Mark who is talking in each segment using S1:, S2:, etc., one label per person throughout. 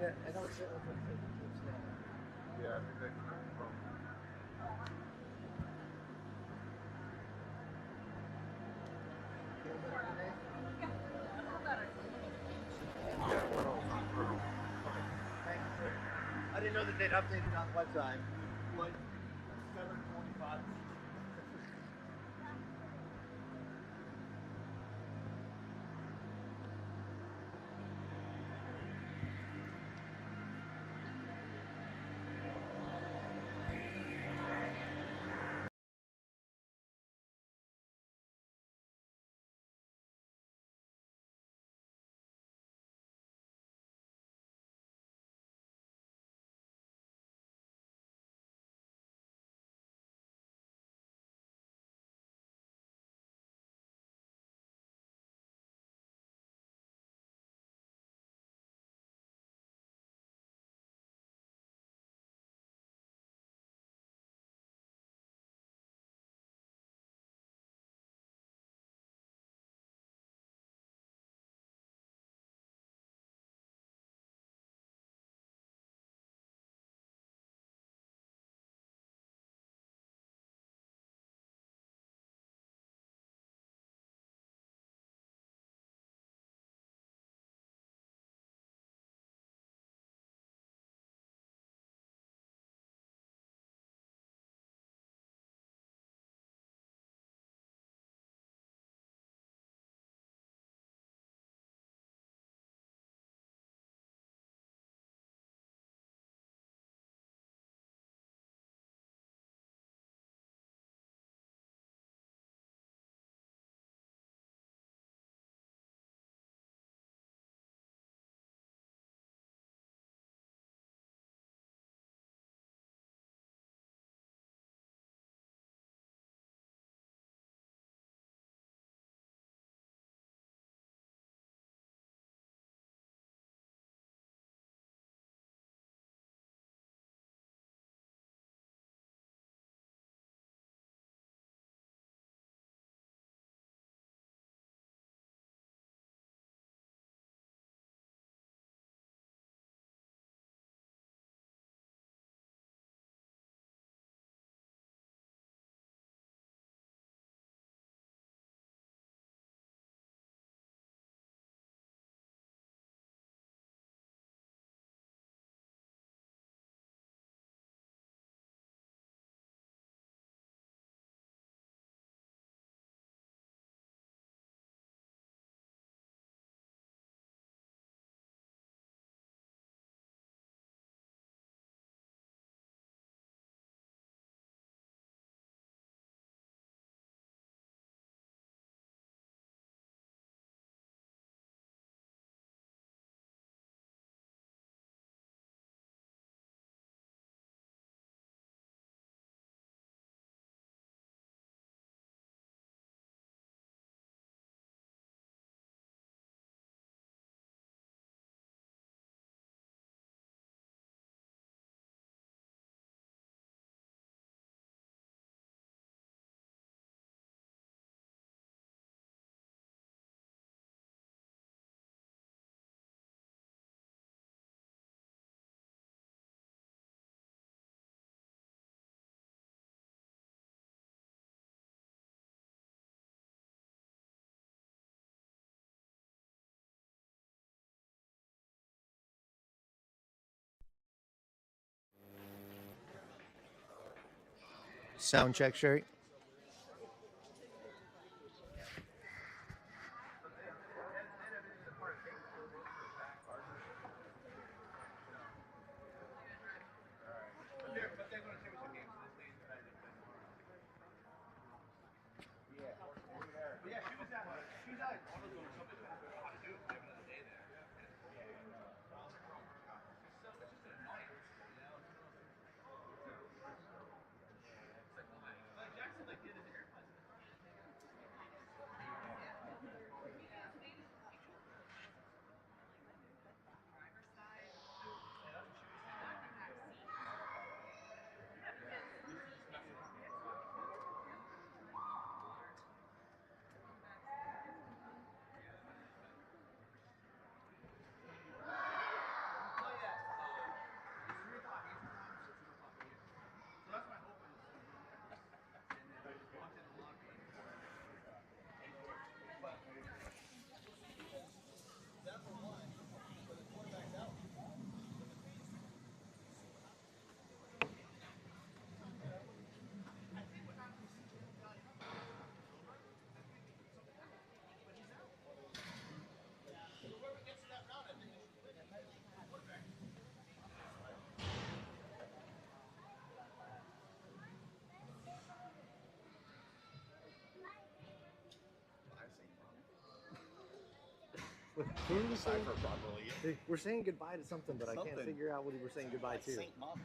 S1: I know it's
S2: Yeah, I think they can. Yeah, we're
S1: Thank you, sir. I didn't know that they'd updated on what time.
S2: like 7:45.
S1: Sound check, Sherry.
S3: Who are we saying?
S2: Decipher properly.
S3: We're saying goodbye to something, but I can't
S2: Something.
S3: figure out what we're saying goodbye to.
S2: Saint Mom.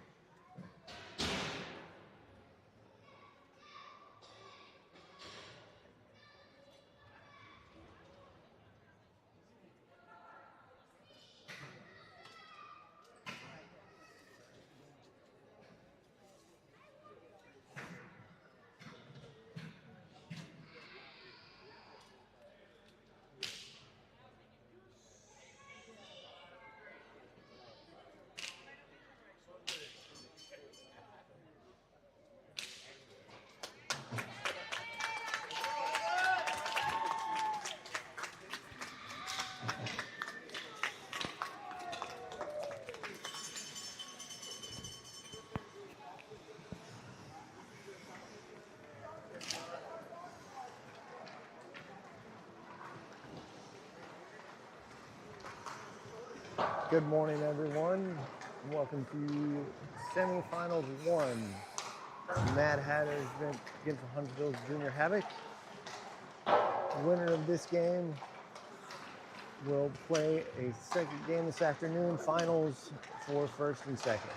S3: Good morning, everyone. Welcome to semifinals 1. Madhatters against Huntsville's Junior Havoc. The winner of this game will play a second game this afternoon, finals for first and second.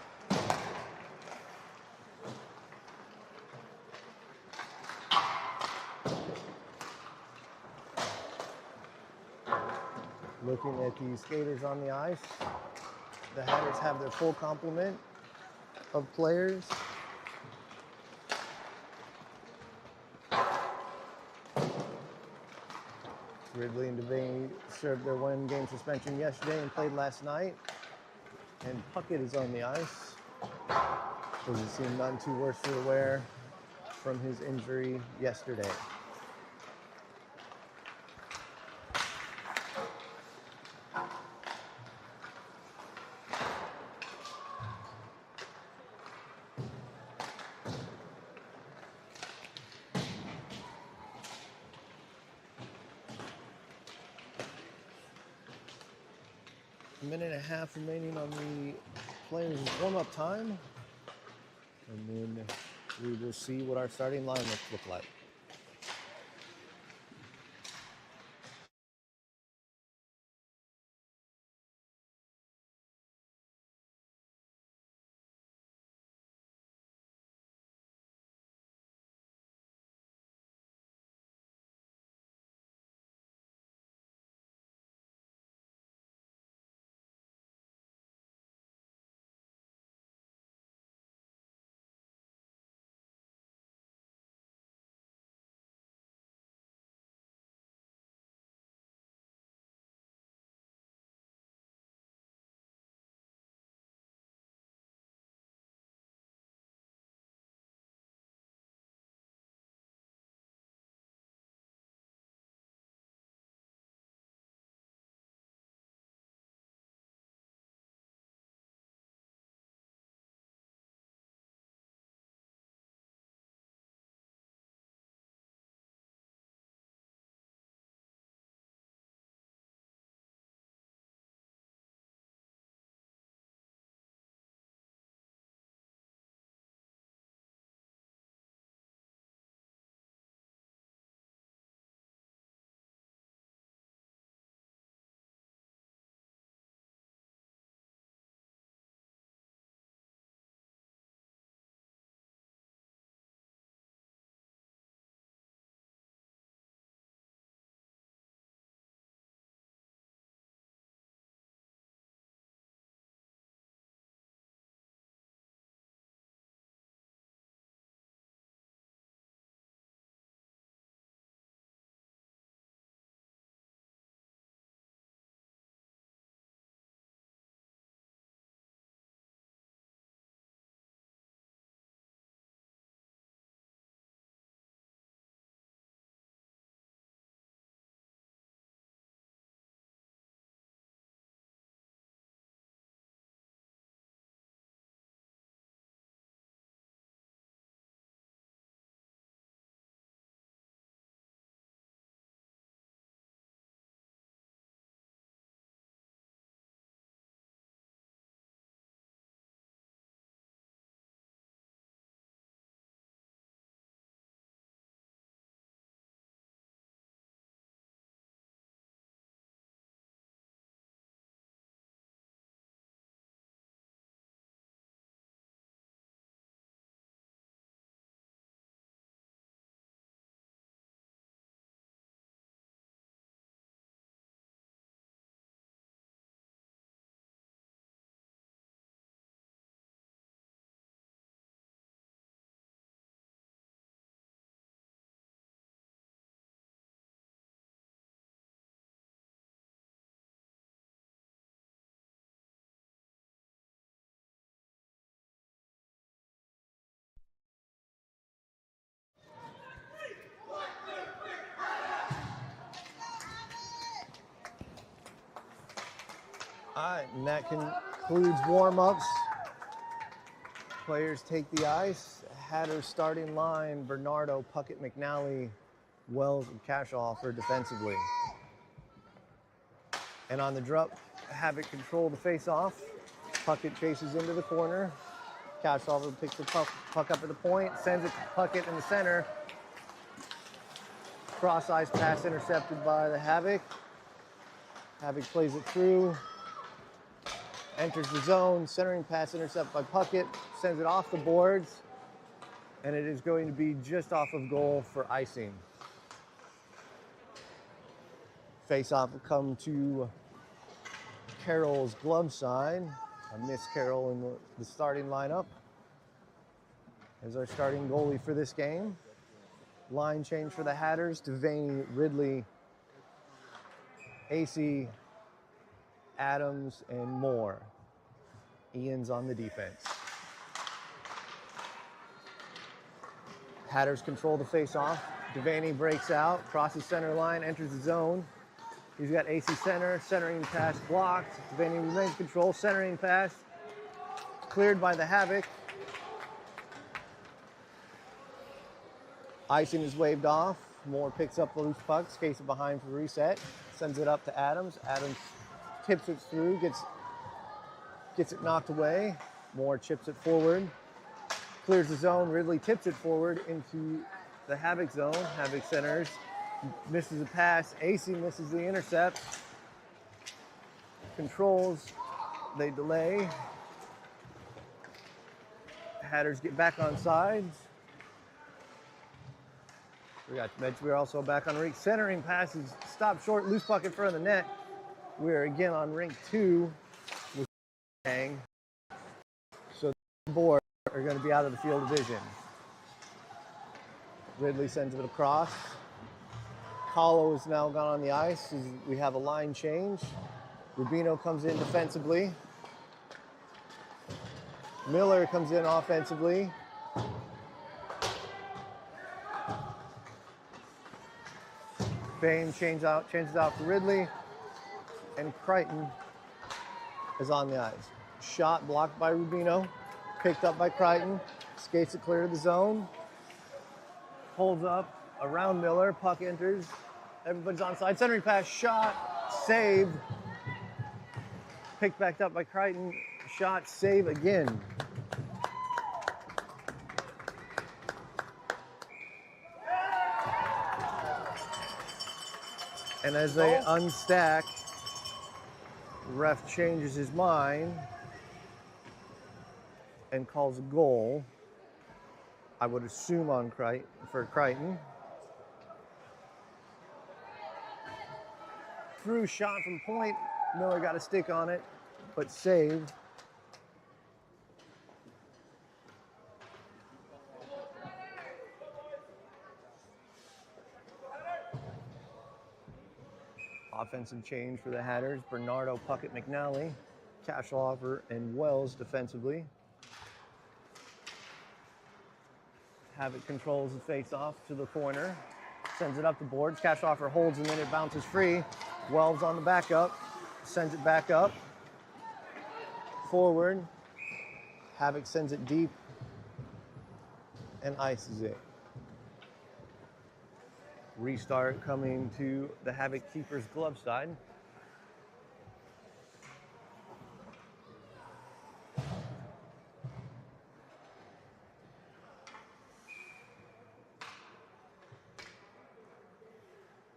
S3: Looking at the skaters on the ice, the Hatters have their full complement of players. Ridley and DeVay served their one-game suspension yesterday and played last night. And Puckett is on the ice. Doesn't seem none too worse for the wear from his injury yesterday. A minute and a half remaining on the players' warm-up time. And then we will see what our starting lineups look like. right, and that concludes warm-ups. Players take the ice. Hatters starting line, Bernardo, Puckett, McNally, Wells, and Cashoffer defensively. And on the drop, Havoc control the face-off. Puckett chases into the corner. Cashoffer picks the puck up at the point, sends it to Puckett in the center. Cross-ice pass intercepted by the Havoc. Havoc plays it through. Enters the zone, centering pass intercepted by Puckett, sends it off the boards, and it is going to be just off of goal for icing. Face-off will come to Carroll's glove side. I miss Carroll in the starting lineup as our starting goalie for this game. Line change for the Hatters, Devaney, Ridley, AC, Adams, and Moore. Ian's on the defense. Hatters control the face-off. Devaney breaks out, crosses center line, enters the zone. He's got AC center, centering pass blocked. Devaney remains control, centering pass cleared by the Havoc. Icing is waved off. Moore picks up the loose puck, skates it behind for reset, sends it up to Adams. Adams tips it through, gets it knocked away. Moore chips it forward, clears the zone. Ridley tips it forward into the Havoc zone. Havoc centers, misses a pass. AC misses the intercept. Controls, they delay. Hatters get back on sides. We're also back on rink. Centering passes, stop short, loose puck in front of the net. We're again on rink 2 with Hang. So the board are going to be out of the field of vision. Ridley sends it across. Kahlo is now gone on the ice. We have a line change. Rubino comes in defensively. Miller comes in offensively. Bain changes out for Ridley, and Crichton is on the ice. Shot blocked by Rubino, picked up by Crichton, skates it clear of the zone, holds up around Miller, puck enters, everybody's onside, centering pass, shot, saved, picked back up by Crichton, shot, save again. And as they unstack, ref changes his mind and calls a goal, I would assume on for Crichton. Through shot from point, Miller got a stick on it, but saved. Offensive change for the Hatters. Bernardo, Puckett, McNally, Cashoffer, and Wells defensively. Havoc controls the face-off to the corner. Sends it up the boards. Cashoffer holds and then it bounces free. Wells on the backup. Sends it back up. Forward. Havoc sends it deep and ices it. Restart coming to the Havoc keeper's glove side.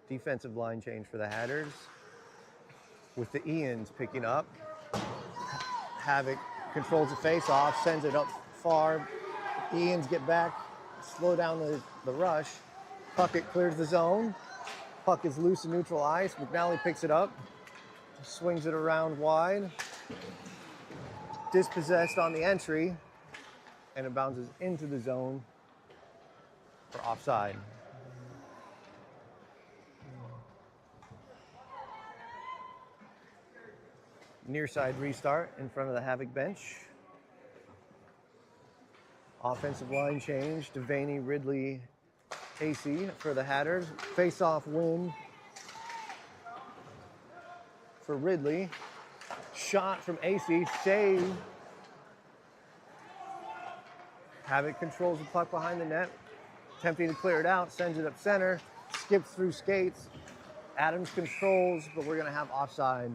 S3: Defensive line change for the Hatters, with the Ians picking up. Havoc controls the face-off, sends it up far. Ians get back, slow down the rush. Puckett clears the zone. Puck is loose in neutral ice. McNally picks it up, swings it around wide. Dispossessed on the entry, and it bounces into the zone for offside. Near side restart in front of the Havoc bench. Offensive line change. Devaney, Ridley, AC for the Hatters. Face-off win for Ridley. Shot from AC, save. Havoc controls the puck behind the net, attempting to clear it out, sends it up center, skips through skates. Adams controls, but we're gonna have offside.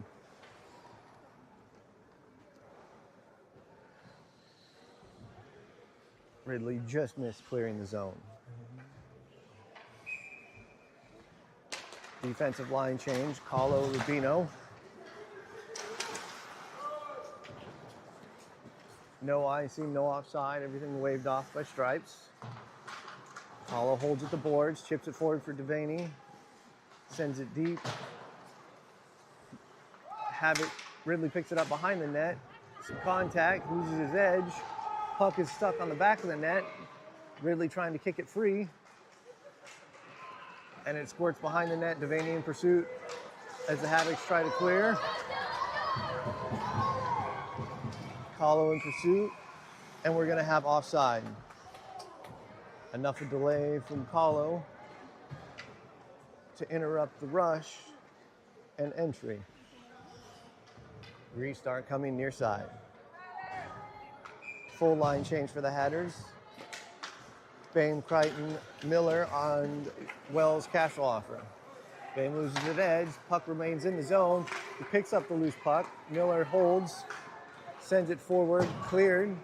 S3: Ridley just missed clearing the zone. Defensive line change, Carlo Rubino. No icing, no offside, everything waved off by stripes. Carlo holds at the boards, chips it forward for Devaney, sends it deep. Havoc, Ridley picks it up behind the net, some contact, loses his edge. Puck is stuck on the back of the net. Ridley trying to kick it free. And it squirts behind the net. Devaney in pursuit as the Havocs try to clear. Kahlo in pursuit. And we're going to have offside. Enough of delay from Kahlo to interrupt the rush and entry. Restart coming near side. Full line change for the Hatters. Bame, Crichton, Miller on Wells' cash offer. Bame loses his edge. Puck remains in the zone. He picks up the loose puck. Miller holds, sends it forward, cleared.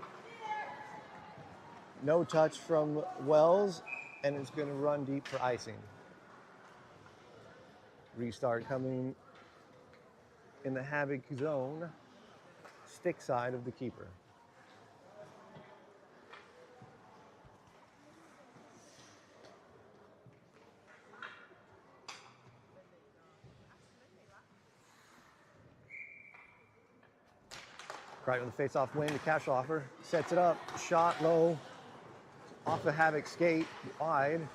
S3: No touch from Wells, and it's going to run deep for icing. Restart coming in the Havoc zone, stick side of the keeper. Right with the face-off win, the cash offer, sets it up, shot low, off the Havoc skate, wide.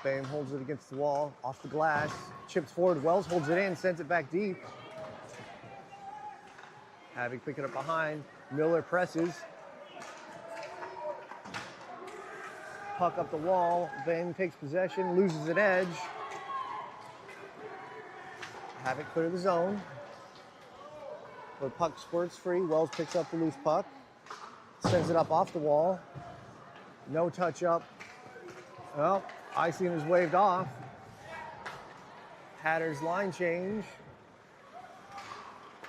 S3: Bame holds it against the wall, off the glass, chips forward, Wells holds it in, sends it back deep. Havoc pick it up behind, Miller presses. Puck up the wall, Bame takes possession, loses an edge. Havoc clear the zone. The puck squirts free. Wells picks up the loose puck, sends it up off the wall. No touch up. Well, icing is waved off. Hatters line change.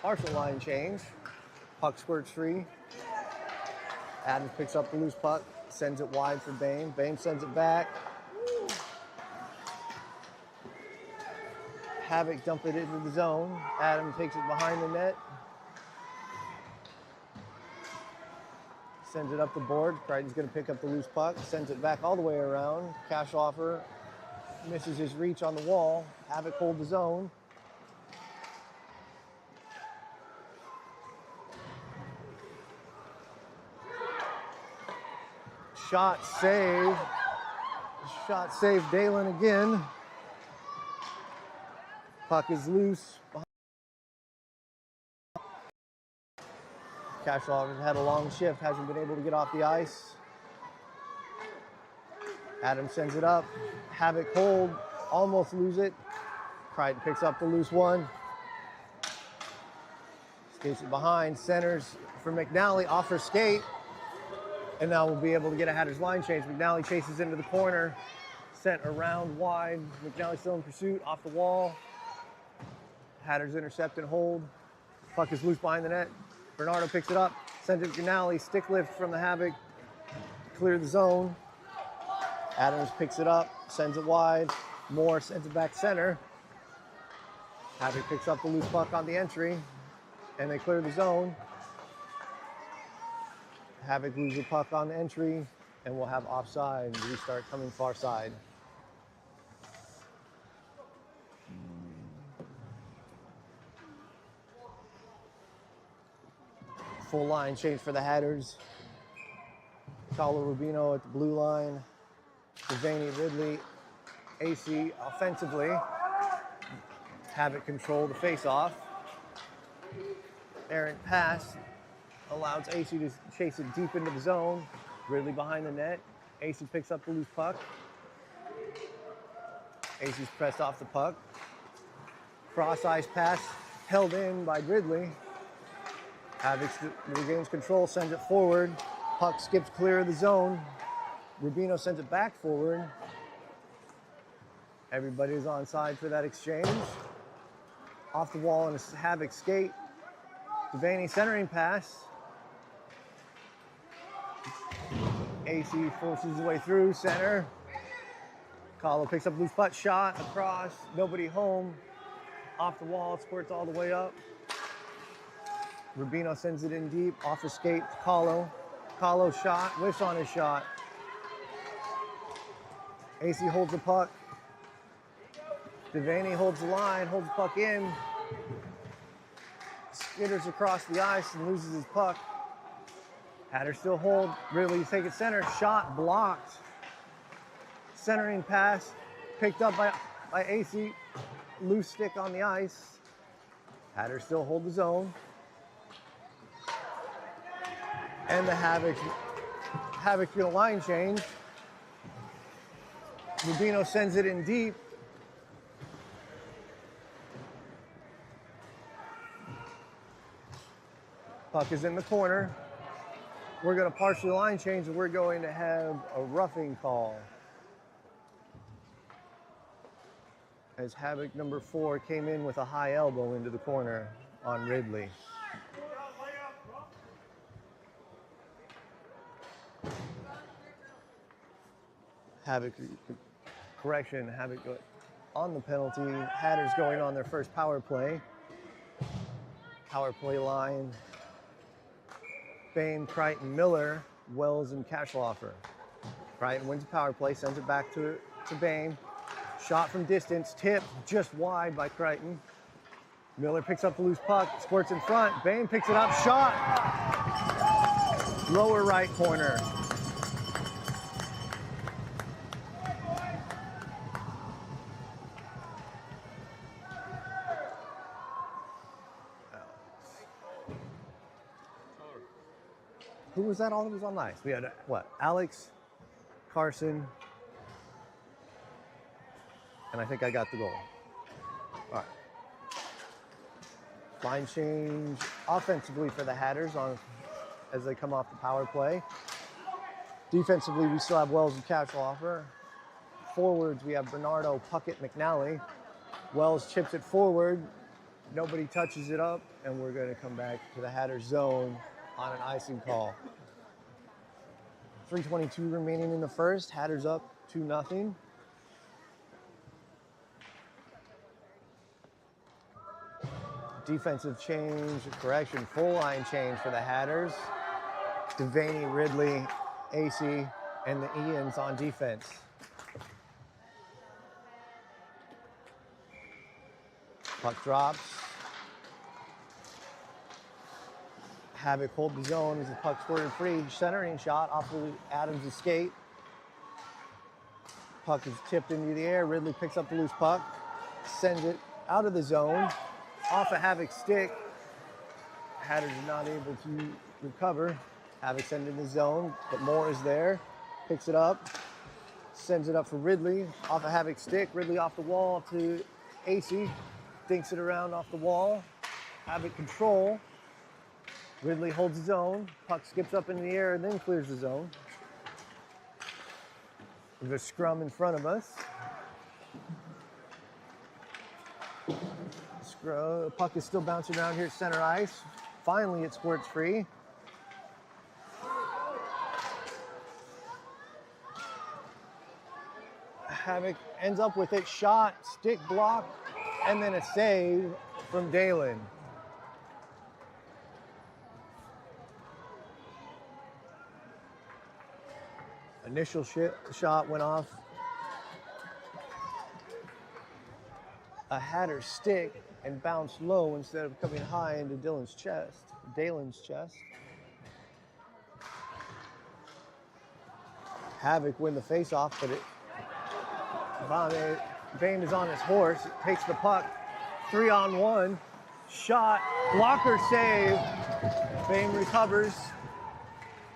S3: Partial line change. Puck squirts free. Adams picks up the loose puck, sends it wide for Bame. Bame sends it back. Havoc dump it into the zone. Adams takes it behind the net. Sends it up the board. Crichton's going to pick up the loose puck. Sends it back all the way around. Cash offer. Misses his reach on the wall. Havoc hold the zone. Shot save. Shot save Dalen again. Puck is loose. Kashlov has had a long shift, hasn't been able to get off the ice. Adams sends it up. Havoc hold, almost lose it. Crichton picks up the loose one. Skates it behind, centers for McNally, off her skate. And now we'll be able to get a Hatters line change. McNally chases into the corner, sent around wide. McNally still in pursuit, off the wall. Hatters intercept and hold. Puck is loose behind the net. Bernardo picks it up, sends it to McNally, stick lift from the Havoc, clear the zone. Adams picks it up, sends it wide. Moore sends it back center. Havoc picks up the loose puck on the entry, and they clear the zone. Havoc loses the puck on the entry, and we'll have offside. Restart coming far side. Full line change for the Hatters. Carlo Rubino at the blue line. Devaney, Ridley, AC offensively. Havoc control the face-off. Errant pass allows AC to chase it deep into the zone. Ridley behind the net. AC picks up the loose puck. AC's pressed off the puck. Cross ice pass. held in by Ridley. Havoc regains control, sends it forward. Puck skips clear of the zone. Rubino sends it back forward. Everybody's on side for that exchange. Off the wall in a Havoc skate. Devaney centering pass. AC forces his way through center. Kahlo picks up loose putt, shot across, nobody home. Off the wall, squirts all the way up. Rubino sends it in deep, off the skate to Kahlo. Kahlo shot, whiffs on his shot. AC holds the puck. Devaney holds the line, holds the puck in. Skitters across the ice and loses his puck. Hatters still hold. Ridley take it center. Shot blocked. Centering pass picked up by AC. Loose stick on the ice. Hatters still hold the zone. And the Havoc get a line change. Rubino sends it in deep. Puck is in the corner. We're going to partially line change and we're going to have a roughing call. As Havoc number 4 came in with a high elbow into the corner on Ridley. Havoc, correction, Havoc on the penalty. Hatters going on their first power play. Power play line. Bain, Crichton, Miller, Wells, and Cashloffer. Crichton wins the power play, sends it back to Bain. Shot from distance, tipped just wide by Crichton. Miller picks up the loose puck, squirts in front. Bain picks it up, shot. Lower right corner. Who was that all that was on ice? We had, what, Alex, Carson, and I think I got the goal. All right. Line change offensively for the Hatters as they come off the power play. Defensively, we still have Wells and Cashloffer. Forwards, we have Bernardo, Puckett, McNally. Wells chips it forward. Nobody touches it up, and we're going to come back to the Hatters zone on an icing call. 3:22 remaining in the first. Hatters up 2-0. Defensive change, correction, full line change for the Hatters. Devaney, Ridley, AC, and the Ians on defense. Puck drops. Havoc hold the zone as the puck squirted free. Centering shot off of Adams' skate. Puck is tipped into the air. Ridley picks up the loose puck, sends it out of the zone, off a Havoc's stick. Hatters are not able to recover. Havoc sends it in the zone, but Moore is there. Picks it up, sends it up for Ridley, off a Havoc's stick. Ridley off the wall to AC, dinks it around off the wall. Havoc control. Ridley holds his own. Puck skips up in the air and then clears the zone. There's a scrum in front of us. Puck is still bouncing around here at center ice. Finally, it squirts free. Havoc ends up with it. Shot, stick block, and then a save from Dalen. Initial shot went off a Hatter's stick and bounced low instead of coming high into Dalen's chest. Havoc win the face-off, but Bain is on his horse. It takes the puck, 3-on-1, shot, blocker save. Bain recovers.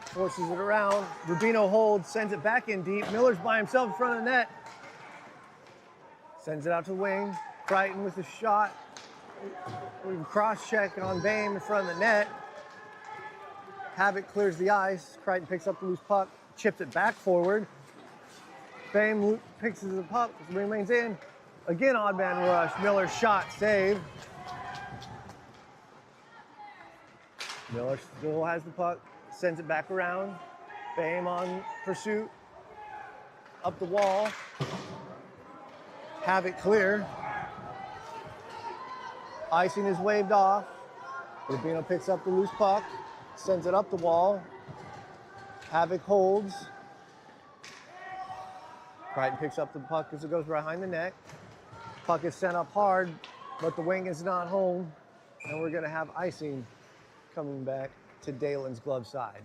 S3: Forces it around. Rubino holds, sends it back in deep. Miller's by himself in front of the net. Sends it out to the wing. Crichton with a shot. We cross check on Bame in front of the net. Havoc clears the ice. Crichton picks up the loose puck, chips it back forward. Bame picks the puck, remains in. Again, odd man rush. Miller's shot, save. Miller still has the puck, sends it back around. Bame on pursuit. Up the wall. Havoc clear. Icing is waved off. Rubino picks up the loose puck, sends it up the wall. Havoc holds. Crichton picks up the puck as it goes behind the net. Puck is sent up hard, but the wing is not home. And we're gonna have icing coming back to Dalen's glove side.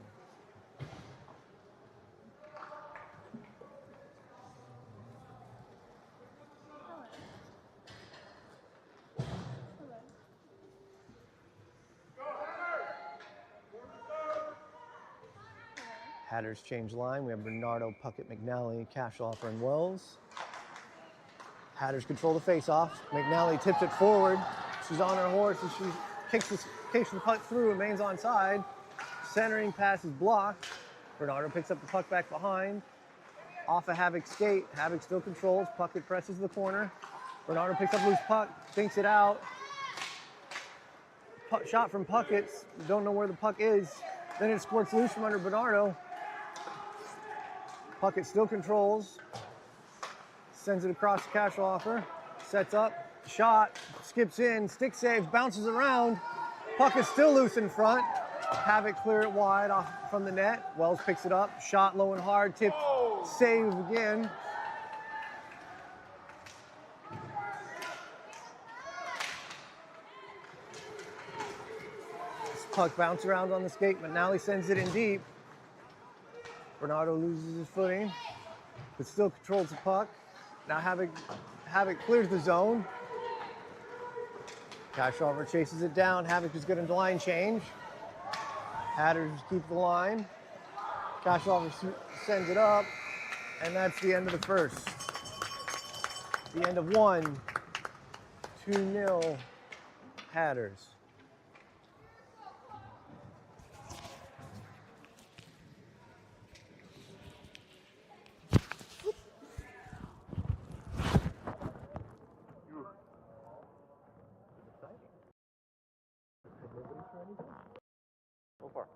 S3: Hatters change line. We have Bernardo, Puckett, McNally, Cashoffer, and Wells. Hatters control the face-off. McNally tips it forward. She's on her horse and she kicks the puck through, remains onside. Centering pass is blocked. Bernardo picks up the puck back behind. Off a Havoc's skate. Havoc still controls. Puckett presses the corner. Bernardo picks up loose puck, thinks it out. Shot from Puckett. Don't know where the puck is. Then it squirts loose from under Bernardo. Puckett still controls. Sends it across the Cashoffer. Sets up. Shot. Skips in. Stick saves. Bounces around. Puckett's still loose in front. Havoc clear it wide off from the net. Wells picks it up. Shot low and hard. Tip. Save again. This puck bounces around on the skate. McNally sends it in deep. Bernardo loses his footing, but still controls the puck. Now Havoc clears the zone. Cashoffer chases it down. Havoc is getting the line change. Hatters keep the line. Cashoffer sends it up, and that's the end of the first. The end of 1, 2-0 Hatters.
S2: So far.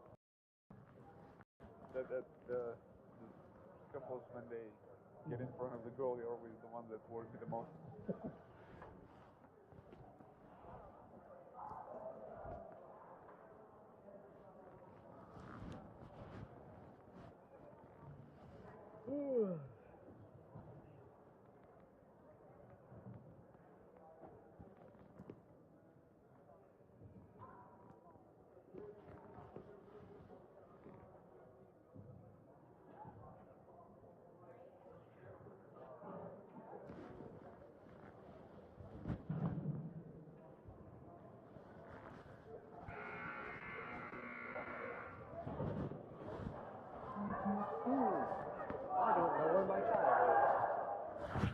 S2: The couples, when they get in front of the goalie, are always the ones that worry me the most.
S3: I don't know where my child is.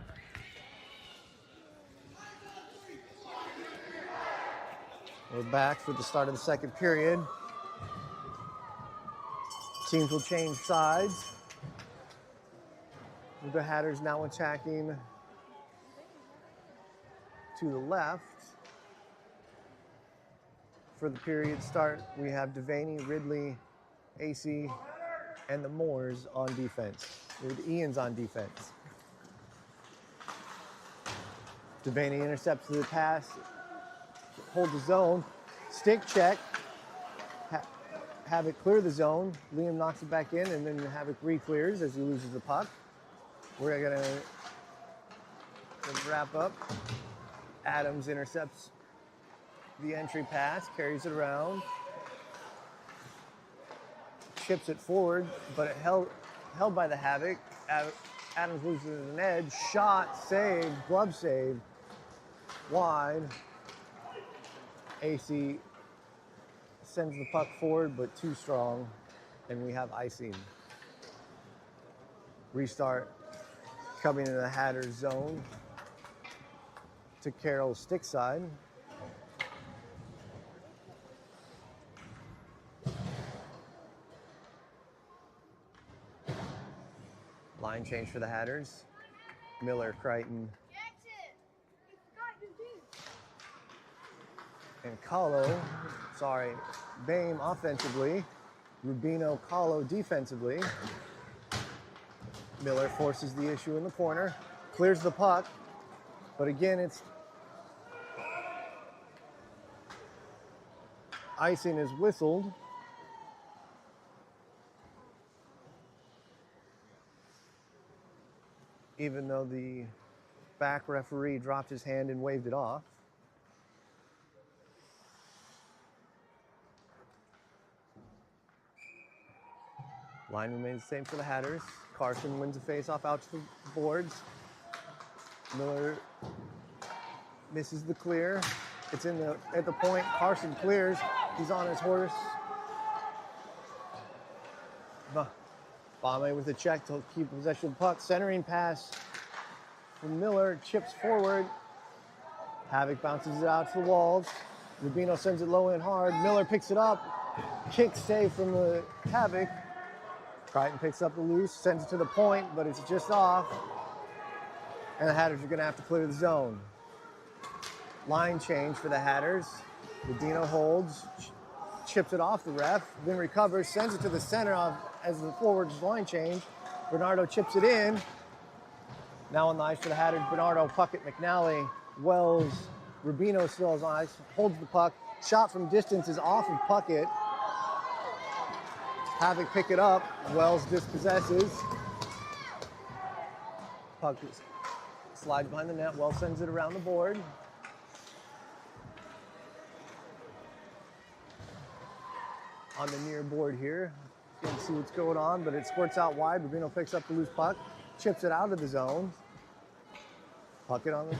S3: We're back for the start of the second period. Teams will change sides. The Hatters now attacking to the left. For the period start, we have Devaney, Ridley, AC, and the Moores on defense, with Ian's on defense. Devaney intercepts the pass, holds the zone, stick check, Havoc clear the zone, Liam knocks it back in, and then Havoc re-clears as he loses the puck. We're gonna wrap up. Adams intercepts the entry pass, carries it around, chips it forward, but it held by the Havoc. Adams loses an edge. Shot, save, glove save, wide. AC sends the puck forward, but too strong, and we have icing. Restart coming into the Hatters zone to Carroll's stick side. Line change for the Hatters. Miller, Crichton, and Bame offensively. Rubino, Kahlo defensively. Miller forces the issue in the corner, clears the puck, but again, it's icing is whistled. Even though the back referee dropped his hand and waved it off. Line remains the same for the Hatters. Carson wins the face-off out to the boards. Miller misses the clear. It's at the point. Carson clears. He's on his horse. Bame with a check to keep possession of the puck. Centering pass from Miller. Chips forward. Havoc bounces it out to the walls. Rubino sends it low and hard. Miller picks it up. Kick save from the Havoc. Crichton picks up the loose, sends it to the point, but it's just off. And the Hatters are going to have to clear the zone. Line change for the Hatters. Rubino holds, chips it off the ref, then recovers, sends it to the center as the forward's line change. Bernardo chips it in. Now on the ice for the Hatters, Bernardo, Puckett, McNally, Wells, Rubino still has on ice, holds the puck. Shot from distance is off of Puckett. Havoc pick it up. Wells dispossesses. Puck slides behind the net. Wells sends it around the board. On the near board here. You can see what's going on, but it squirts out wide. Rubino picks up the loose puck, chips it out of the zone. Puckett on the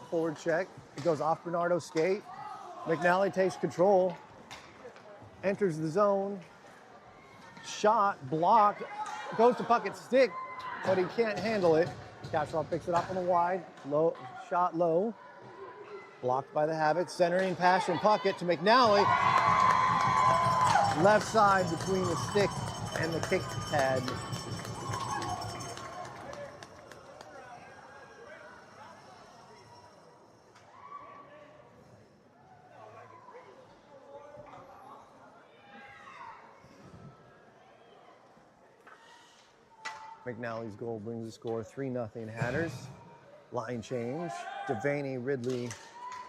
S3: forward check. It goes off Bernardo's skate. McNally takes control. Enters the zone. Shot, blocked, goes to Puckett's stick, but he can't handle it. Kasparov picks it up on the wide, shot low. Blocked by the Havoc, centering pass from Puckett to McNally. Left side between the stick and the kick pad. McNally's goal brings the score 3-0 Hatters. Line change. Devaney, Ridley,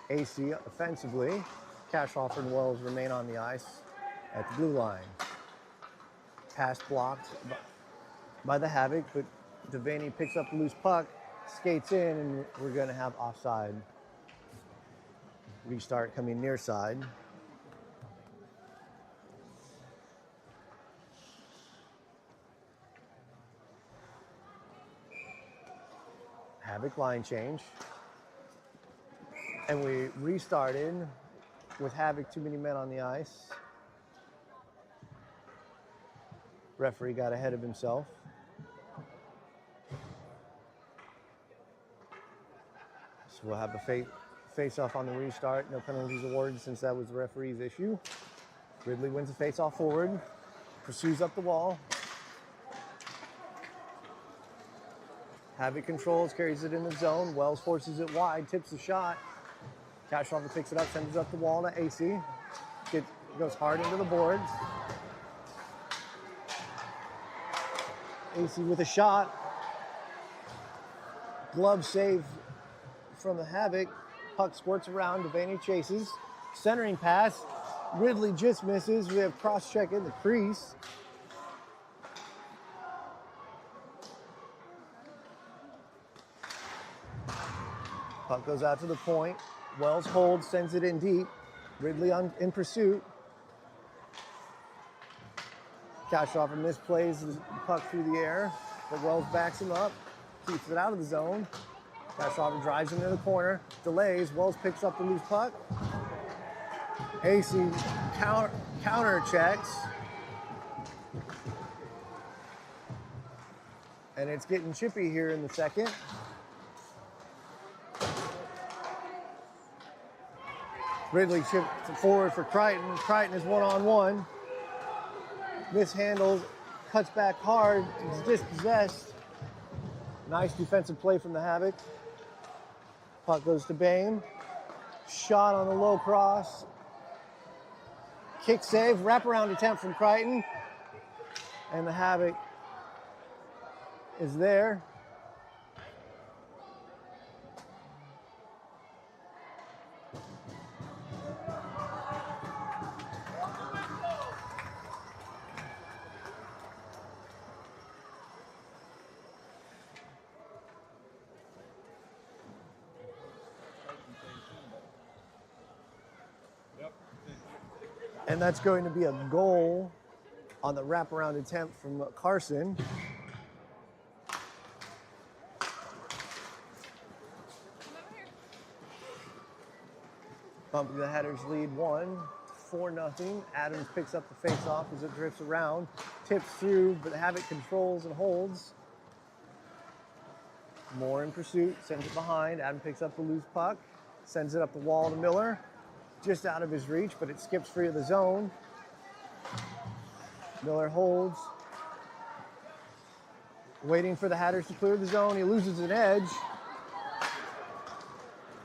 S3: AC offensively. Kasparov and Wells remain on the ice at the blue line. Pass blocked by the Havoc, but Devaney picks up the loose puck, skates in, and we're going to have offside. Restart coming near side. Havoc line change. And we restarted with Havoc, too many men on the ice. Referee got ahead of himself. So we'll have a face-off on the restart. No penalties awarded since that was the referee's issue. Ridley wins the face-off forward. Pursues up the wall. Havoc controls, carries it in the zone. Wells forces it wide, tips the shot. Kasparov picks it up, sends it up the wall to AC. Goes hard into the boards. AC with a shot. Glove save from the Havoc. Puck squirts around, Devaney chases. Centering pass. Ridley just misses. We have cross-check in the crease. Puck goes out to the point. Wells holds, sends it in deep. Ridley in pursuit. Kasparov misplays the puck through the air, but Wells backs him up, keeps it out of the zone. Kasparov drives him into the corner, delays. Wells picks up the loose puck. AC counter checks. And it's getting chippy here in the second. Ridley chipped forward for Crichton. Crichton is one-on-one. Mishandles, cuts back hard, is dispossessed. Nice defensive play from the Havoc. Puck goes to Bame. Shot on the low cross. Kick save, wraparound attempt from Crichton. And the Havoc is there. And that's going to be a goal on the wraparound attempt from Carson. Bumping the Hatters lead 4-0. Adams picks up the face-off as it drifts around, tips through, but Havoc controls and holds. Moore in pursuit, sends it behind. Adams picks up the loose puck, sends it up the wall to Miller. Just out of his reach, but it skips free of the zone. Miller holds. Waiting for the Hatters to clear the zone. He loses an edge.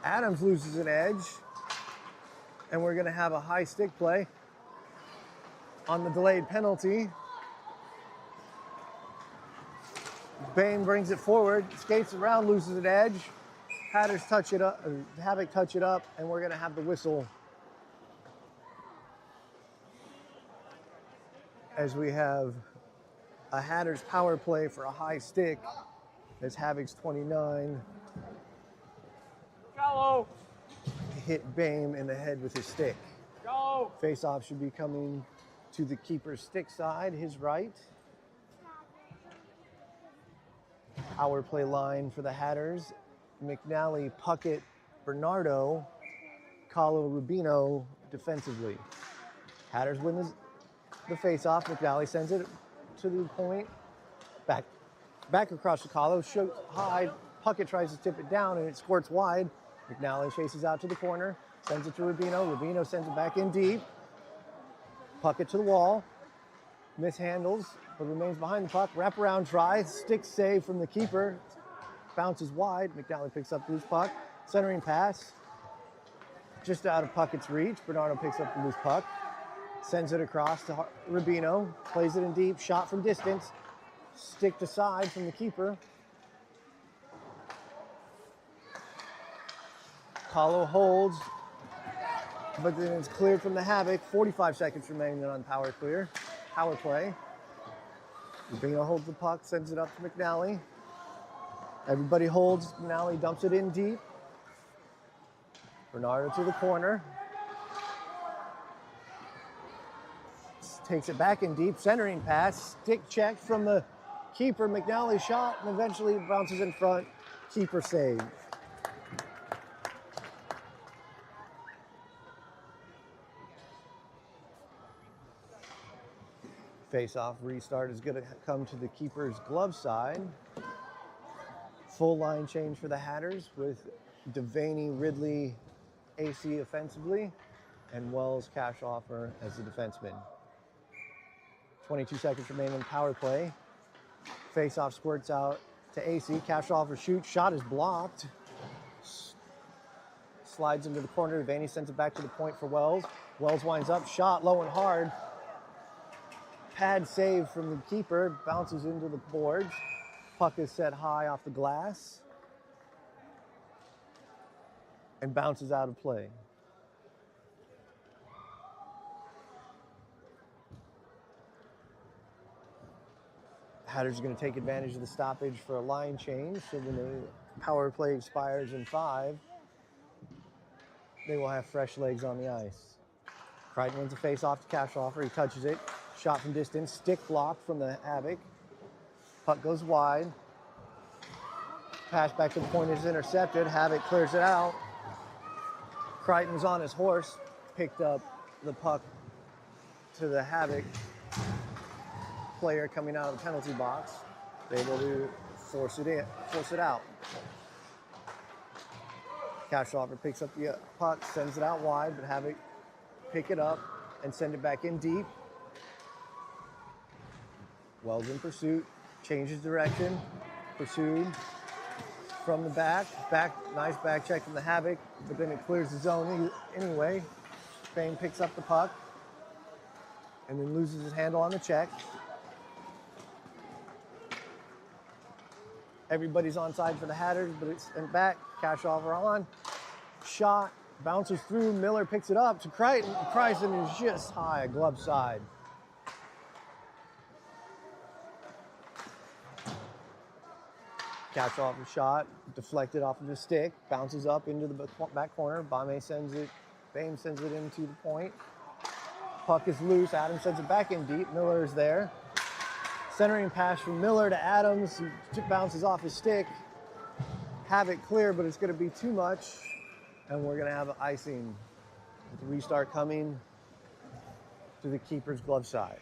S3: Adams loses an edge. And we're going to have a high stick play on the delayed penalty. Bame brings it forward, skates around, loses an edge. Hatters touch it up, Havoc touch it up, and we're going to have the whistle as we have a Hatters power play for a high stick as Havoc's 29
S2: Go!
S3: hit Bame in the head with his stick.
S2: Go!
S3: Face-off should be coming to the keeper's stick side, his right. Power play line for the Hatters. McNally, Puckett, Bernardo, Kahlo, Rubino defensively. Hatters win the face-off. McNally sends it to the point. Back across to Kahlo, shoots high. Puckett tries to tip it down and it squirts wide. McNally chases out to the corner, sends it to Rubino. Rubino sends it back in deep. Puckett to the wall. Mishandles, but remains behind the puck. Wraparound try, stick save from the keeper. Bounces wide. McNally picks up the loose puck. Centering pass. Just out of Puckett's reach. Bernardo picks up the loose puck. Sends it across to Rubino. Plays it in deep. Shot from distance. Stick to side from the keeper. Kahlo holds, but then it's cleared from the Havoc. 45 seconds remaining on power play. Rubino holds the puck, sends it up to McNally. Everybody holds. McNally dumps it in deep. Bernardo to the corner. Takes it back in deep. Centering pass. Stick check from the keeper. McNally shot and eventually bounces in front. Keeper save. Face-off restart is going to come to the keeper's glove side. Full line change for the Hatters with Devaney, Ridley, AC offensively, and Wells Cashoffer as the defenseman. 22 seconds remaining in power play. Face-off squirts out to AC. Cashoffer shoots. Shot is blocked. Slides into the corner. Devaney sends it back to the point for Wells. Wells winds up. Shot low and hard. Pad save from the keeper, bounces into the boards. Puck is set high off the glass and bounces out of play. Hatters are going to take advantage of the stoppage for a line change. So when the power play expires in 5, they will have fresh legs on the ice. Crichton wins a face off to Cashoffer. He touches it. Shot from distance, stick block from the Havoc. Puck goes wide. Pass back to the point is intercepted. Havoc clears it out. Crichton was on his horse, picked up the puck to the Havoc player coming out of the penalty box. Able to force it out. Cashoffer picks up the puck, sends it out wide, but Havoc pick it up and send it back in deep. Wells in pursuit, changes direction, pursued from the back. Nice back check from the Havoc, but then it clears the zone anyway. Fame picks up the puck and then loses his handle on the check. Everybody's onside for the Hatters, but it's in back. Cash offer on. Shot, bounces through. Miller picks it up to Crichton. Crichton is just high, glove side. Catch off the shot, deflected off of the stick, bounces up into the back corner. Fame sends it into the point. Puck is loose. Adams sends it back in deep. Miller is there. Centering pass from Miller to Adams, who bounces off his stick. Havoc clear, but it's going to be too much, and we're going to have icing with the restart coming to the keeper's glove side.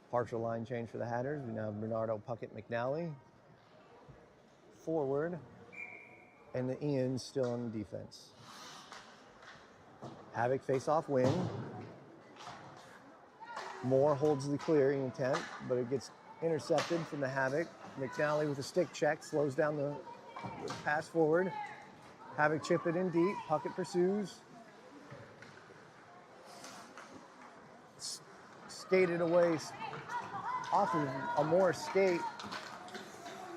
S3: Partial line change for the Hatters. We now have Bernardo, Puckett, McNally forward, and the Ian's still on defense. Havoc face-off win. Moore holds the clearing intent, but it gets intercepted from the Havoc. McNally with a stick check slows down the pass forward. Havoc chip it in deep. Puckett pursues. Skated away off of a Moore skate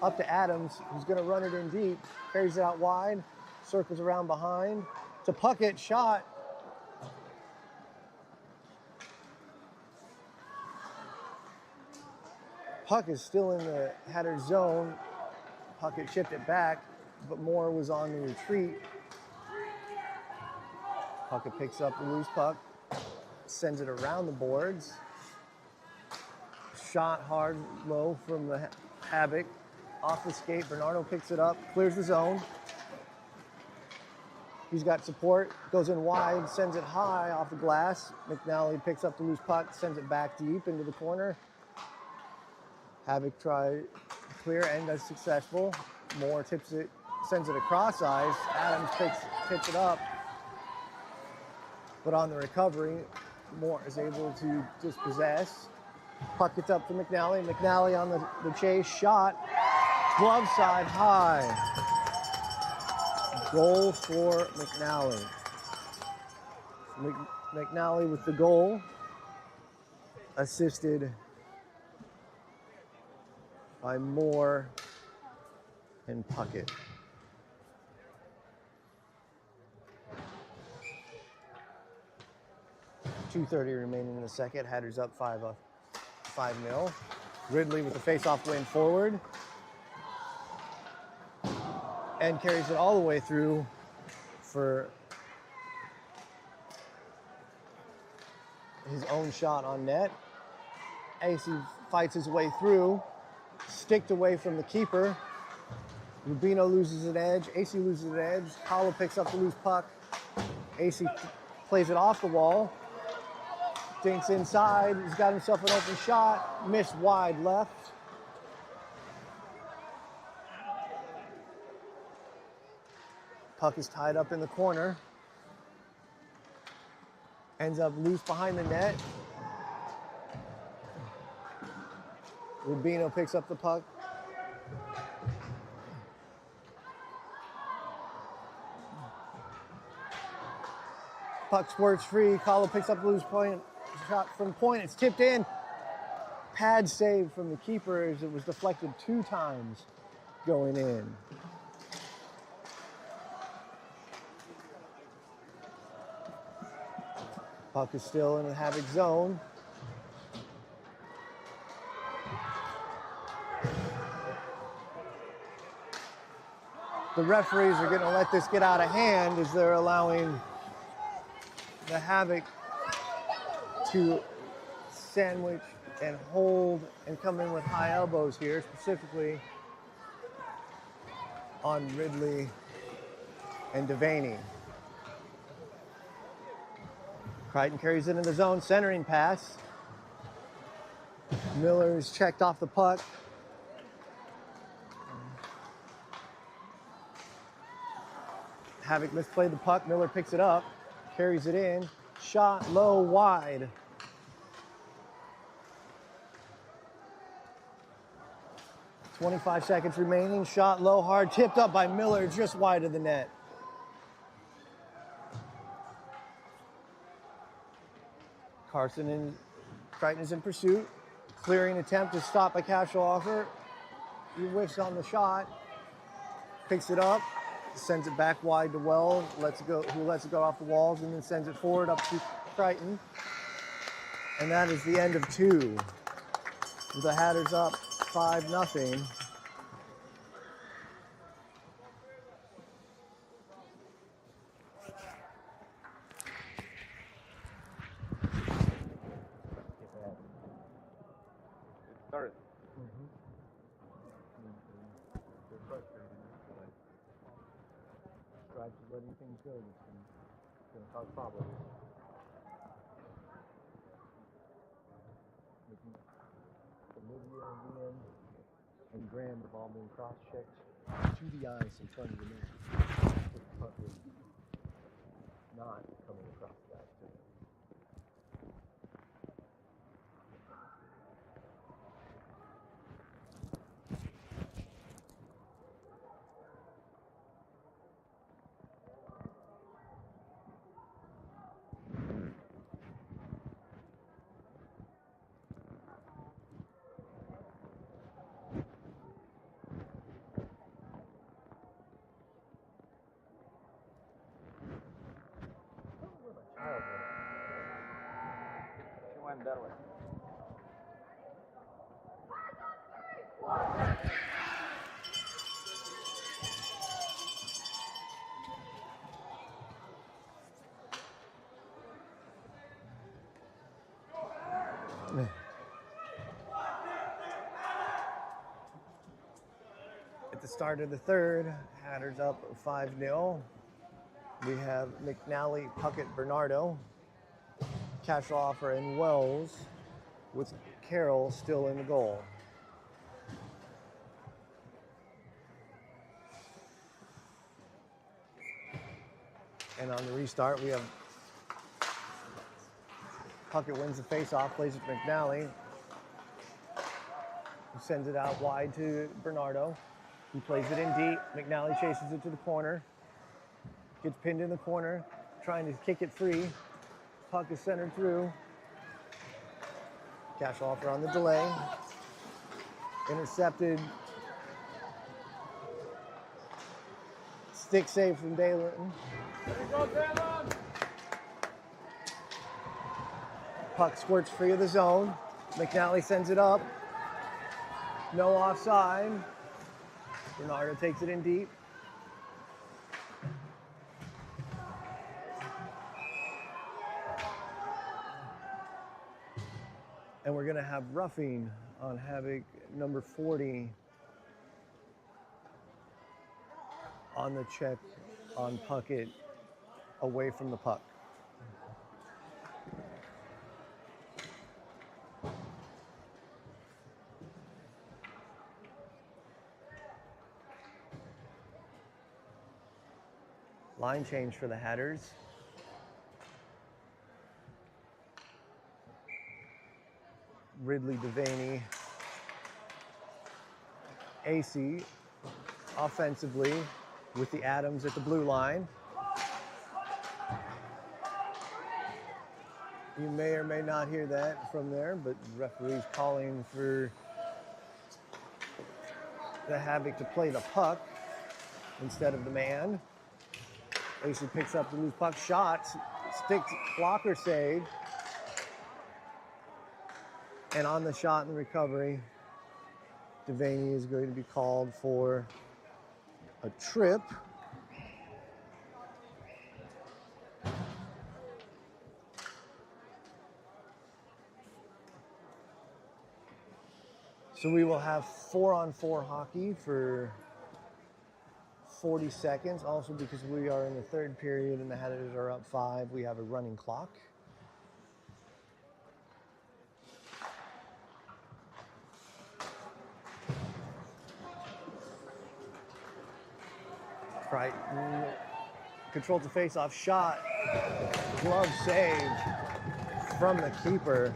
S3: up to Adams, who's going to run it in deep. Carries it out wide. Circles around behind. To Puckett, shot. Puck is still in the Hatters zone. Puckett chipped it back, but Moore was on the retreat. Puckett picks up the loose puck, sends it around the boards. Shot hard low from the Havoc. Off the skate, Bernardo picks it up, clears the zone. He's got support, goes in wide, sends it high off the glass. McNally picks up the loose puck, sends it back deep into the corner. Havoc tries clear and is successful. Moore tips it, sends it across ice. Adams picks it up. But on the recovery, Moore is able to dispossess. Puck gets up to McNally. McNally on the chase, shot. Glove side high. Goal for McNally. McNally with the goal. Assisted by Moore and Puckett. .2:30 remaining in the second. Hatters up 5-0. Ridley with the face-off win forward. And carries it all the way through for his own shot on net. AC fights his way through. Sticked away from the keeper. Rubino loses an edge. AC loses an edge. Kahlo picks up the loose puck. AC plays it off the wall. Dinks inside. He's got himself an open shot. Missed wide left. Puck is tied up in the corner. Ends up loose behind the net. Rubino picks up the puck. Puck squirts free. Kahlo picks up the loose point. Shot from point. It's tipped in. Pad save from the keeper as it was deflected 2 times going in. Puck is still in the Havoc zone. The referees are going to let this get out of hand as they're allowing the Havoc to sandwich and hold and come in with high elbows here, specifically on Ridley and Devaney. Crichton carries it in the zone, centering pass. Miller's checked off the puck. Havoc misplayed the puck. Miller picks it up, carries it in, shot low, wide. .25 seconds remaining, shot low, hard, tipped up by Miller, just wide of the net. Carson and Crichton is in pursuit. Clearing attempt to stop by Cashelhofer. He whiffs on the shot, picks it up, sends it back wide to Wells, who lets it go off the walls, and then sends it forward up to Crichton. And that is the end of 2. The Hatters up 5-0.
S2: It started.
S3: Stripes is letting things go. It's going to cause problems. Olivia and Ian and Graham have all been cross-checked to the ice in front of the net. The puck is not coming across the ice to them.
S2: She went that way.
S3: At the start of the third, Hatters up 5-0. We have McNally, Puckett, Bernardo, Cashelhofer, and Wells, with Carroll still in the goal. And on the restart, we have Puckett wins the face-off, plays it to McNally, who sends it out wide to Bernardo. He plays it in deep. McNally chases it to the corner. Gets pinned in the corner, trying to kick it free. Puck is centered through. Cashelhofer on the delay. Intercepted. Stick save from Dalen.
S2: There you go, Dalen!
S3: Puck squirts free of the zone. McNally sends it up. No offside. Bernardo takes it in deep. And we're going to have roughing on Havoc number 40 on the check on Puckett away from the puck. Line change for the Hatters. Ridley, Devaney, AC offensively with the Adams at the blue line. You may or may not hear that from there, but the referee's calling for the Havoc to play the puck instead of the man. AC picks up the loose puck, shot, sticks, blocker save. And on the shot and recovery, Devaney is going to be called for a trip. So we will have 4-on-4 hockey for 40 seconds. Also, because we are in the third period and the Hatters are up 5, we have a running clock. Crichton controls the face-off shot. Glove save from the keeper.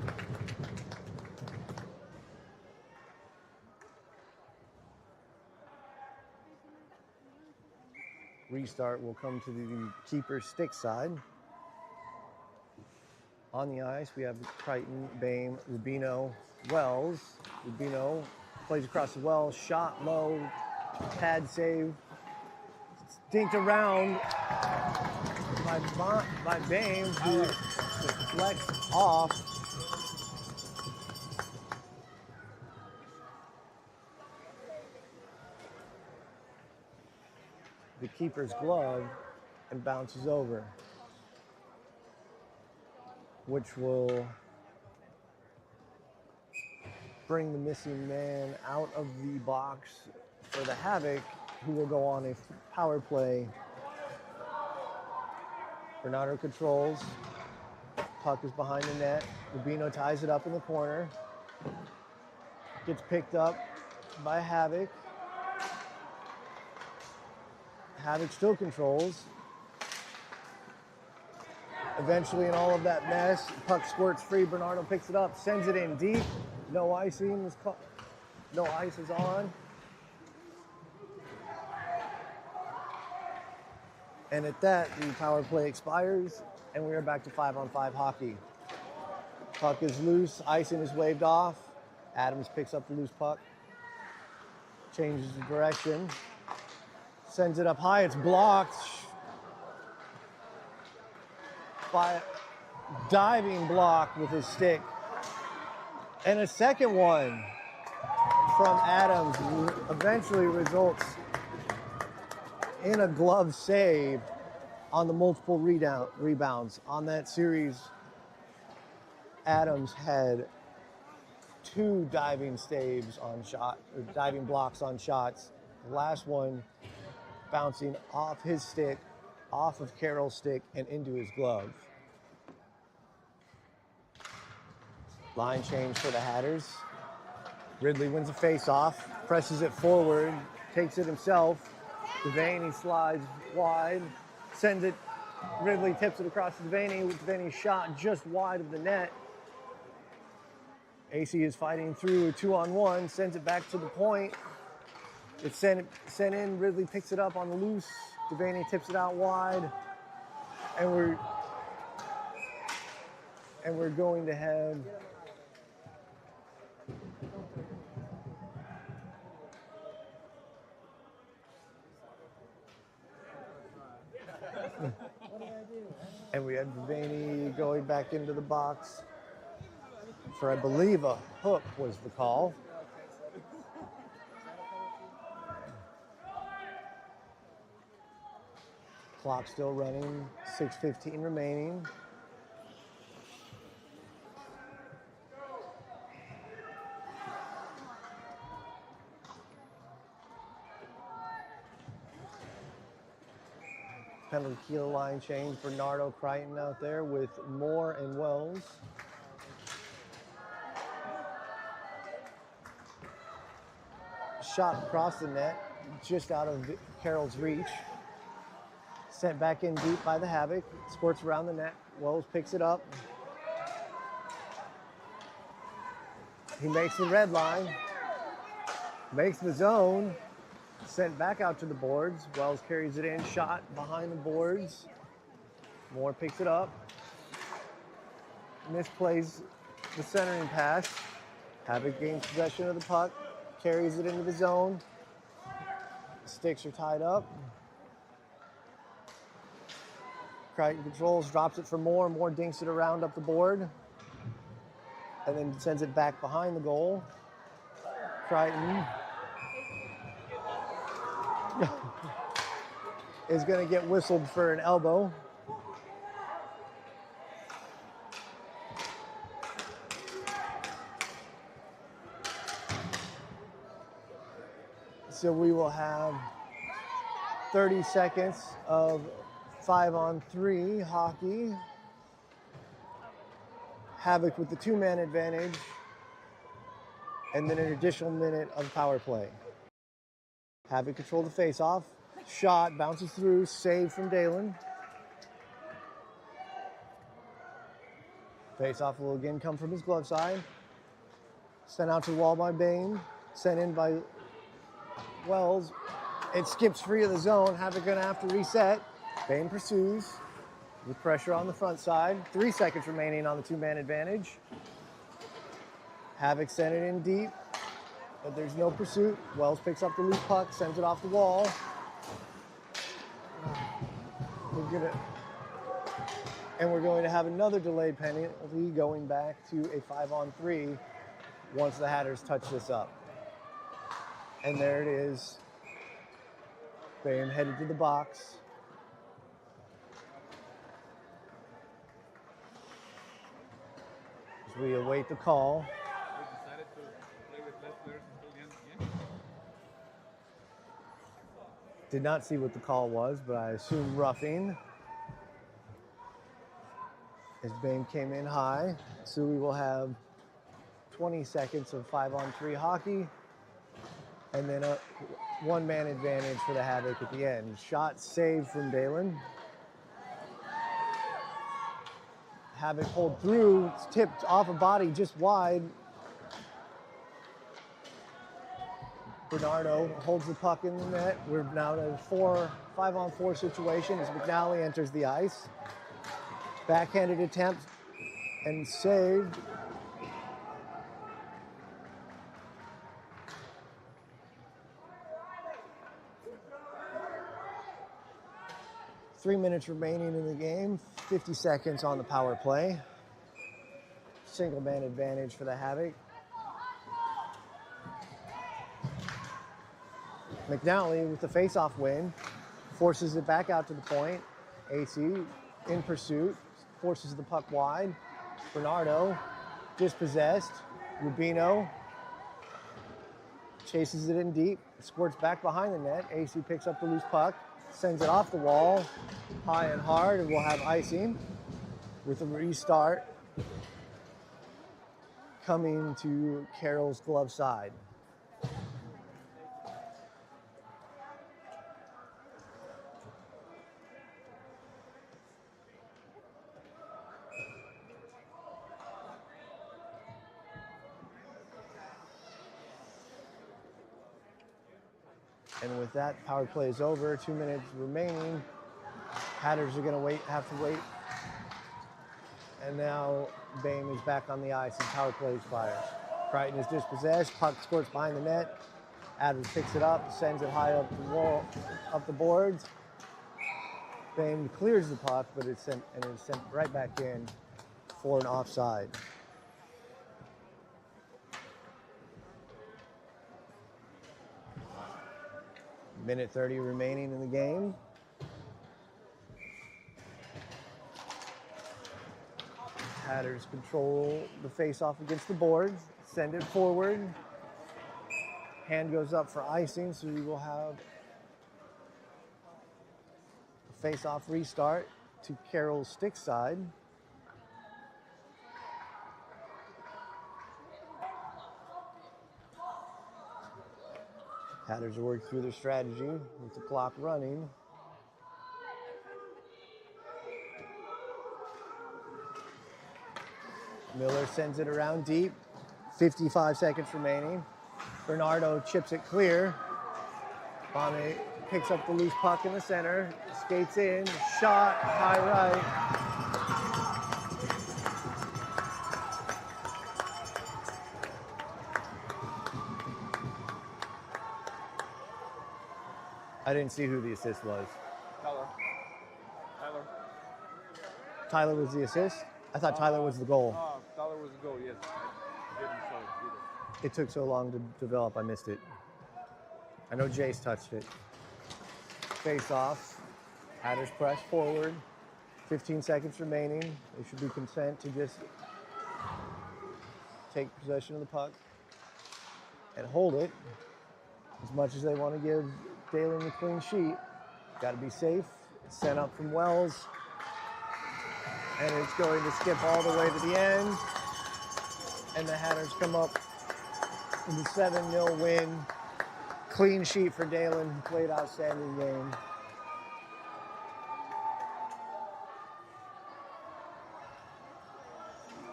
S3: Restart will come to the keeper's stick side. On the ice, we have Crichton, Bame, Rubino, Wells. Rubino plays across the Wells, shot low, pad save. Dinked around by Bame, who deflects off. The keeper's glove and bounces over, which will bring the missing man out of the box for the Havoc, who will go on a power play. Bernardo controls. Puck is behind the net. Rubino ties it up in the corner. Gets picked up by Havoc. Havoc still controls. Eventually, in all of that mess, puck squirts free. Bernardo picks it up, sends it in deep. No icing. No ice is on. And at that, the power play expires, and we are back to 5-on-5 hockey. Puck is loose. Icing is waved off. Adams picks up the loose puck. Changes the direction. Sends it up high. It's blocked by a diving block with his stick. And a second one from Adams eventually results in a glove save on the multiple rebounds. On that series, Adams had 2 diving saves on shot, or diving blocks on shots. The last one bouncing off his stick, off of Carroll's stick, and into his glove. Line change for the Hatters. Ridley wins a face-off, presses it forward, takes it himself. Devaney slides wide, sends it. Ridley tips it across to Devaney. Devaney shot just wide of the net. AC is fighting through a 2-on-1, sends it back to the point. It's sent in. Ridley picks it up on the loose. Devaney tips it out wide, and we're going to have and we had Devaney going back into the box for, I believe, a hook was the call. Clock still running, 6:15 remaining. Penalty kill line change. Bernardo Crichton out there with Moore and Wells. Shot across the net, just out of Carroll's reach. Sent back in deep by the Havoc. Squirts around the net. Wells picks it up. He makes the red line. Makes the zone. Sent back out to the boards. Wells carries it in. Shot behind the boards. Moore picks it up. Misplays the centering pass. Havoc gains possession of the puck. Carries it into the zone. Sticks are tied up. Crichton controls, drops it for Moore. Moore dinks it around up the board. And then sends it back behind the goal. Crichton is going to get whistled for an elbow. So we will have 30 seconds of 5-on-3 hockey. Havoc with the 2-man advantage, and then an additional minute of power play. Havoc control the face-off. Shot, bounces through, save from Dalen. Face-off will again come from his glove side. Sent out to the wall by Bain. Sent in by Wells. It skips free of the zone. Havoc gonna have to reset. Bain pursues with pressure on the front side. 3 seconds remaining on the two-man advantage. Havoc sent it in deep, but there's no pursuit. Wells picks up the loose puck, sends it off the wall. We're going to have another delayed penalty going back to a 5-on-3 once the Hatters touch this up. And there it is. Bain headed to the box. As we await the call. Did not see what the call was, but I assume roughing. As Bain came in high. So we will have 20 seconds of 5-on-3 hockey. And then a one-man advantage for the Havoc at the end. Shot saved from Dalen. Havoc pulled through, it's tipped off a body just wide. Bernardo holds the puck in the net. We're now in a 5-on-4 situation as McNally enters the ice. Backhanded attempt and saved. Three minutes remaining in the game, 50 seconds on the power play. Single man advantage for the Havoc. McNally with the face-off win, forces it back out to the point. AC in pursuit, forces the puck wide. Bernardo dispossessed. Rubino chases it in deep, squirts back behind the net. AC picks up the loose puck, sends it off the wall, high and hard, and we'll have icing with a restart coming to Carroll's glove side. And with that, power play is over. 2 minutes remaining. Hatters are going to have to wait. And now Bain is back on the ice and power play expires. Crichton is dispossessed. Puck squirts behind the net. Adams picks it up, sends it high up the wall, up the boards. Bain clears the puck, but it's sent right back in for an offside. Minute 30 remaining in the game. Hatters control the face-off against the boards. Send it forward. Hand goes up for icing, so we will have a face-off restart to Carroll's stick side. Hatters are working through their strategy with the clock running. Miller sends it around deep. 55 seconds remaining. Bernardo chips it clear. Bonnet picks up the loose puck in the center. Skates in. Shot. High right. I didn't see who the assist was. Tyler was the assist? I thought Tyler was the goal.
S2: Tyler was the goal, yes. I didn't saw it either.
S3: It took so long to develop, I missed it. I know Jace touched it. Face off. Hatters press forward. 15 seconds remaining. There should be consent to just take possession of the puck and hold it. As much as they want to give Dalen the clean sheet, got to be safe. It's sent up from Wells, and it's going to skip all the way to the end. And the Hatters come up with a 7-0 win Clean sheet for Dalen, who played outstanding game.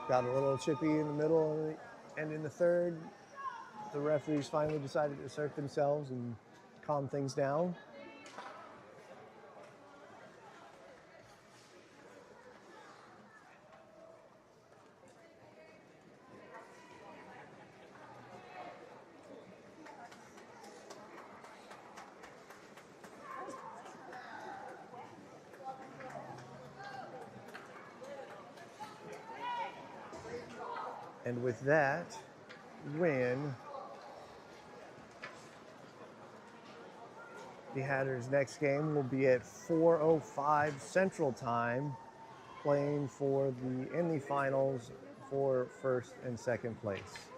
S3: Got a little chippy in the middle and in the third. The referees finally decided to assert themselves and calm things down. And with that win, the Hatters' next game will be at 4:05 Central Time, playing in the finals for first and second place.